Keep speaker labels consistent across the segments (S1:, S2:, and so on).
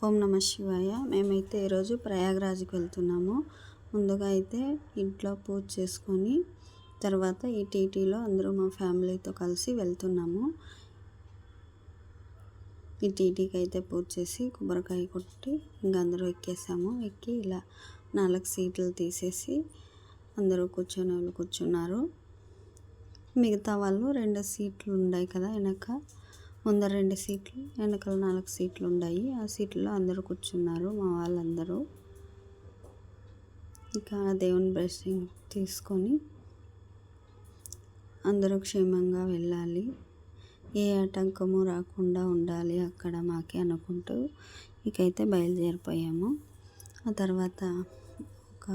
S1: ఓం నమ శివాయ. మేమైతే ఈరోజు ప్రయాగ్రాజ్కి వెళ్తున్నాము. ముందుగా అయితే ఇంట్లో పూజ చేసుకొని తర్వాత ఈ టీటీలో అందరూ మా ఫ్యామిలీతో కలిసి వెళ్తున్నాము. ఈ టీటీకి అయితే పూజ చేసి కొబ్బరికాయ కొట్టి ఇంకా అందరూ ఎక్కేసాము. ఎక్కి ఇలా 4 సీట్లు తీసేసి అందరూ కూర్చున్నారు. మిగతా వాళ్ళు 2 సీట్లు ఉన్నాయి కదా, ముందర 2 సీట్లు, వెనకాల 4 సీట్లు ఉన్నాయి. ఆ సీట్లో అందరూ కూర్చున్నారు, మా వాళ్ళందరూ. ఇక దేవుని బ్లెస్సింగ్ తీసుకొని అందరూ క్షేమంగా వెళ్ళాలి, ఏ ఆటంకము రాకుండా ఉండాలి అక్కడ మాకే అనుకుంటూ ఇకైతే బయలుదేరిపోయాము. ఆ తర్వాత ఒక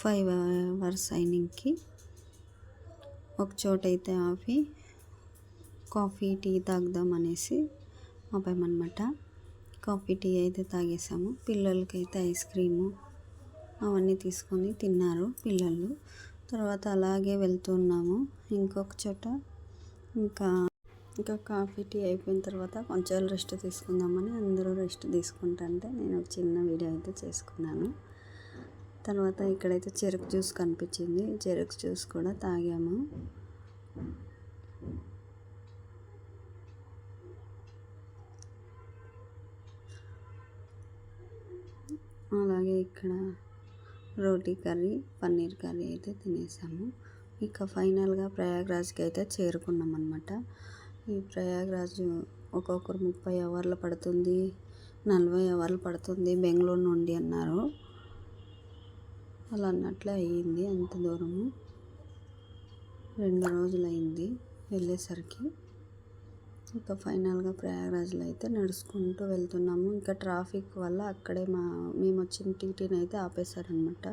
S1: 5 అవర్స్ అయినకి ఒక చోట అయితే ఆపి కాఫీ టీ తాగుదాం అనేసి ఆపామన్నమాట. కాఫీ టీ అయితే తాగేసాము. పిల్లలకైతే ఐస్ క్రీము అవన్నీ తీసుకొని తిన్నారు పిల్లలు. తర్వాత అలాగే వెళ్తున్నాము ఇంకొక చోట. ఇంకా కాఫీ టీ అయిపోయిన తర్వాత కొంచెం రెస్ట్ తీసుకుందామని అందరూ రెస్ట్ తీసుకుంటుంటే నేను ఒక చిన్న వీడియో అయితే చేసుకున్నాను. తర్వాత ఇక్కడైతే చెరుకు జ్యూస్ కనిపించింది, చెరుకు జ్యూస్ కూడా తాగాము. అలాగే ఇక్కడ రోటీ కర్రీ, పన్నీర్ కర్రీ అయితే తినేసాము. ఇక ఫైనల్గా ప్రయాగ్రాజ్కి అయితే చేరుకున్నాం అన్నమాట. ఈ ప్రయాగ్రాజ్ ఒక్కొక్కరు 30 అవర్లు పడుతుంది, 40 అవర్లు పడుతుంది బెంగళూరు నుండి అన్నారు. అలా అన్నట్లే అయ్యింది. అంత దూరము 2 రోజులు అయింది వెళ్ళేసరికి. ఇక ఫైనల్గా ప్రయాగ్రాజ్లో అయితే నడుచుకుంటూ వెళ్తున్నాము. ఇంకా ట్రాఫిక్ వల్ల అక్కడే మేము వచ్చిన టీటీని అయితే ఆపేశారనమాట.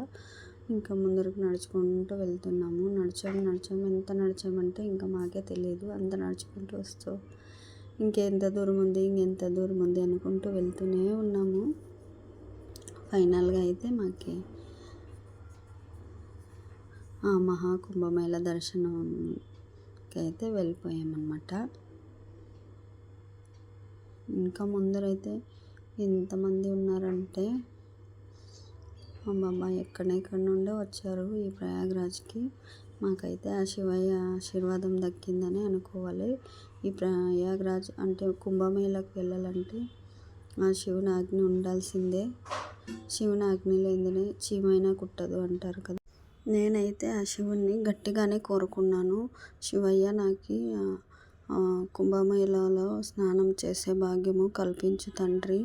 S1: ఇంకా ముందరకు నడుచుకుంటూ వెళ్తున్నాము. నడిచాము ఎంత నడిచామంటే ఇంకా మాకే తెలియదు. అంత నడుచుకుంటూ వస్తూ ఇంకెంత దూరం ఉంది అనుకుంటూ వెళ్తూనే ఉన్నాము. ఫైనల్గా అయితే మాకి ఆ మహాకుంభమేళ దర్శనంకి అయితే వెళ్ళిపోయామన్నమాట. ఇంకా ముందరైతే ఎంతమంది ఉన్నారంటే అబ్బాబా ఎక్కడెక్కడ నుండో వచ్చారు ఈ ప్రయాగ్రాజ్కి. మాకైతే ఆ శివయ్య ఆశీర్వాదం దక్కిందని అనుకోవాలి. ఈ ప్రయాగ్రాజ్ అంటే కుంభమేళకు వెళ్ళాలంటే ఆ శివుని ఆజ్ఞ ఉండాల్సిందే. శివుని ఆజ్ఞ లేనిదే చీమైనా కుట్టదు అంటారు కదా. నేనైతే ఆ శివుణ్ణి గట్టిగానే కోరుకున్నాను, శివయ్య నాకు కుంభమేళలో స్నానం చేసే భాగ్యము కల్పించు తండ్రి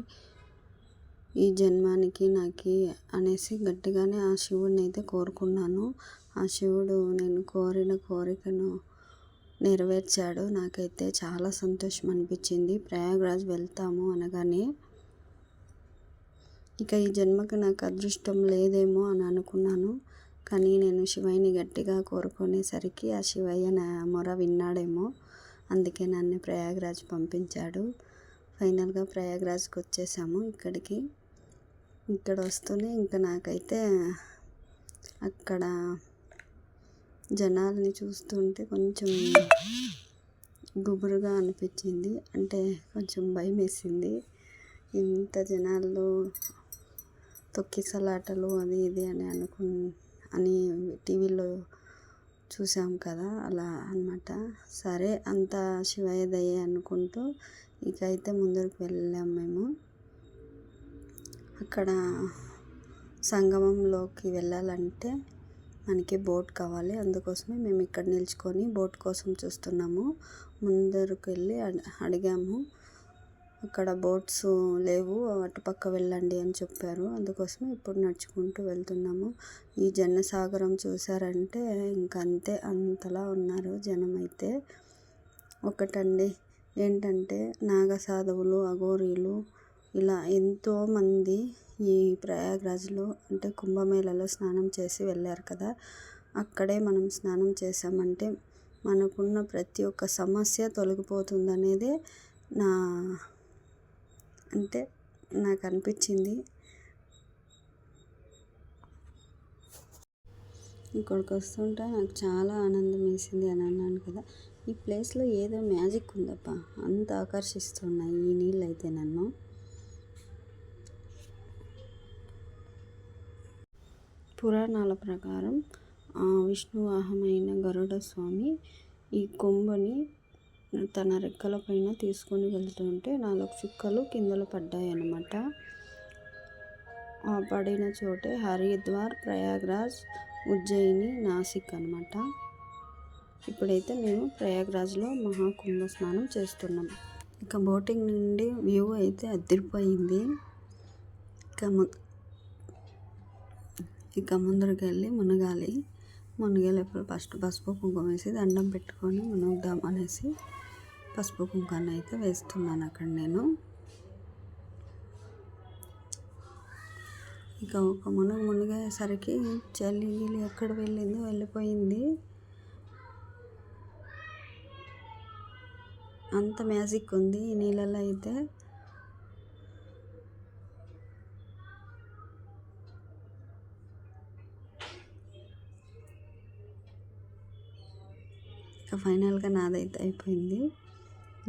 S1: ఈ జన్మానికి నాకు అనేసి గట్టిగానే ఆ శివుడిని అయితే కోరుకున్నాను. ఆ శివుడు నేను కోరిన కోరికను నెరవేర్చాడు. నాకైతే చాలా సంతోషం అనిపించింది ప్రయాగ్రాజ్ వెళ్తాము అనగానే. ఇక ఈ జన్మకు నాకు అదృష్టం లేదేమో అని అనుకున్నాను, కానీ నేను శివయ్యని గట్టిగా కోరుకునేసరికి ఆ శివయ్య నా మొర విన్నాడేమో, అందుకే నన్ను ప్రయాగ్రాజ్ పంపించాడు. ఫైనల్గా ప్రయాగ్రాజ్కి వచ్చేసాము. ఇక్కడ వస్తూనే ఇంకా నాకైతే అక్కడ జనాల్ని చూస్తుంటే కొంచెం గుబురుగా అనిపించింది, అంటే కొంచెం భయం వేసింది. ఇంత జనాల్లో తొక్కిసలాటలు అది ఇది అని టీవీలో చూసాం కదా, అలా అన్నమాట. సరే అంతా శివయ్య దయ అనుకుంటూ ఇక అయితే ముందరకు వెళ్ళాం మేము. అక్కడ సంగమంలోకి వెళ్ళాలంటే మనకి బోట్ కావాలి. అందుకోసమే మేము ఇక్కడ నిల్చుకొని బోట్ కోసం చూస్తున్నాము. ముందరకు వెళ్ళి అడిగాము, అక్కడ బోట్స్ లేవు, అటుపక్క వెళ్ళండి అని చెప్పారు. అందుకోసమే ఇప్పుడు నడుచుకుంటూ వెళ్తున్నాము. ఈ జనసాగరం చూసారంటే ఇంకంతే, అంతలా ఉన్నారు జనం అయితే. ఒకటండి ఏంటంటే నాగసాధువులు, అఘోరీలు ఇలా ఎంతోమంది ఈ ప్రయాగ్రాజ్లో అంటే కుంభమేళలో స్నానం చేసి వెళ్ళారు కదా. అక్కడే మనం స్నానం చేసామంటే మనకున్న ప్రతి ఒక్క సమస్య తొలగిపోతుందనేదే నాకు అనిపించింది. ఇక్కడికి వస్తుంటే నాకు చాలా ఆనందం వేసింది అని అన్నాను కదా. ఈ ప్లేస్లో ఏదో మ్యాజిక్ ఉందప్ప, అంత ఆకర్షిస్తున్నాయి ఈ నీళ్ళు అయితే నన్ను. పురాణాల ప్రకారం విష్ణువాహమైన గరుడ స్వామి ఈ కొంబని తన రెక్కల పైన తీసుకొని వెళ్తుంటే 4 చుక్కలు కిందలో పడ్డాయి అన్నమాట. ఆ పడిన చోటే హరిద్వార్, ప్రయాగ్రాజ్, ఉజ్జయిని, నాసిక్ అన్నమాట. ఇప్పుడైతే మేము ప్రయాగ్రాజ్లో మహాకుంభ స్నానం చేస్తున్నాం. ఇక బోటింగ్ నుండి వ్యూ అయితే అదిరిపోయింది. ఇక ముందరికి వెళ్ళి మునిగేటప్పుడు ఫస్ట్ పసుపు కుంకుమ వేసి దండం పెట్టుకొని మునుగుదాం అనేసి పసుపు కుంకాన్ని అయితే వేస్తున్నాను అక్కడ నేను. ఇక ఒక మునిగేసరికి చలి ఎక్కడ వెళ్ళిపోయింది. అంత మ్యాజిక్ ఉంది ఈ నీళ్ళలో అయితే. ఇక ఫైనల్గా నాదైతే అయిపోయింది.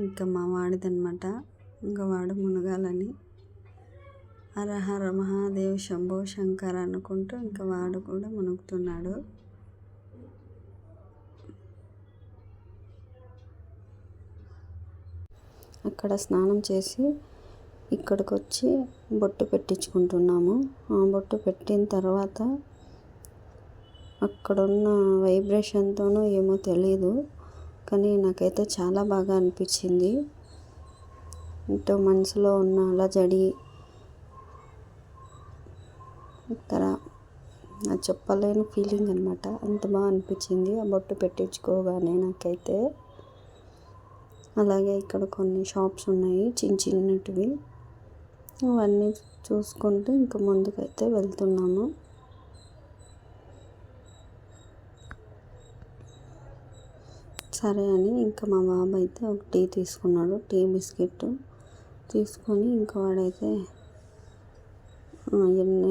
S1: ఇంకా మా వాడిదనమాట. ఇంకా వాడు మునగాలని హర హర మహాదేవ్ శంభో శంకర్ అనుకుంటూ ఇంకా వాడు కూడా మునుగుతున్నాడు. అక్కడ స్నానం చేసి ఇక్కడికి వచ్చి బొట్టు పెట్టించుకుంటున్నాము. ఆ బొట్టు పెట్టిన తర్వాత అక్కడున్న వైబ్రేషన్తోనో ఏమో తెలీదు, కానీ నాకైతే చాలా బాగా అనిపించింది. ఇంటో మనసులో ఉన్న అలజడి చెప్పలేని ఫీలింగ్ అనమాట. అంత బాగా అనిపించింది ఆ బొట్టు పెట్టించుకోగానే నాకైతే. అలాగే ఇక్కడ కొన్ని షాప్స్ ఉన్నాయి చిన్నటివి, అవన్నీ చూసుకుంటూ ఇంకా ముందుకైతే వెళ్తున్నాము. సరే అని ఇంకా మా బాబు అయితే ఒక టీ తీసుకున్నాడు, టీ బిస్కెట్ తీసుకొని ఇంకా వాడైతే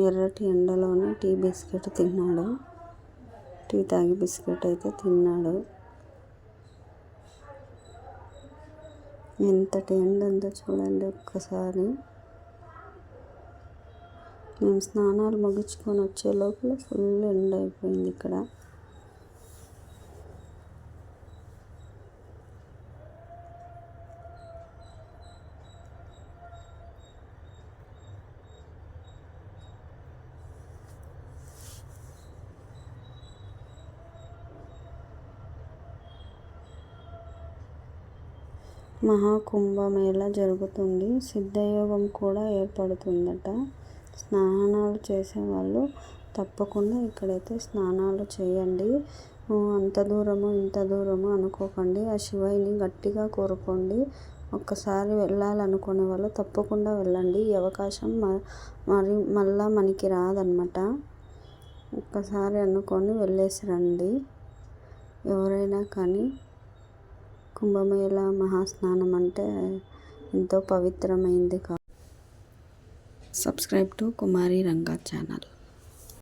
S1: ఎర్రటి ఎండలోనే టీ బిస్కెట్ తిన్నాడు. టీ తాగి బిస్కెట్ అయితే తిన్నాడు. ఎంతటి ఎండ ఉందో చూడండి ఒక్కసారి. మేము స్నానాలు ముగించుకొని వచ్చే లోపల ఫుల్ ఎండ అయిపోయింది ఇక్కడ. మహాకుంభమేళ జరుగుతుంది. సిద్ధయోగం కూడా ఏర్పడుతుందట. స్నానాలు చేసేవాళ్ళు తప్పకుండా ఇక్కడైతే స్నానాలు చేయండి. అంత దూరము ఇంత దూరము అనుకోకండి. ఆ శివయ్యని గట్టిగా కోరుకోండి. ఒక్కసారి వెళ్ళాలనుకునే వాళ్ళు తప్పకుండా వెళ్ళండి. ఈ అవకాశం మళ్ళా మనకి రాదనమాట. ఒక్కసారి అనుకొని వెళ్ళేసి రండి ఎవరైనా కానీ. కుంభమేళ మహాస్నానం అంటే ఎంతో పవిత్రమైంది. Subscribe to Kumari Ranga channel.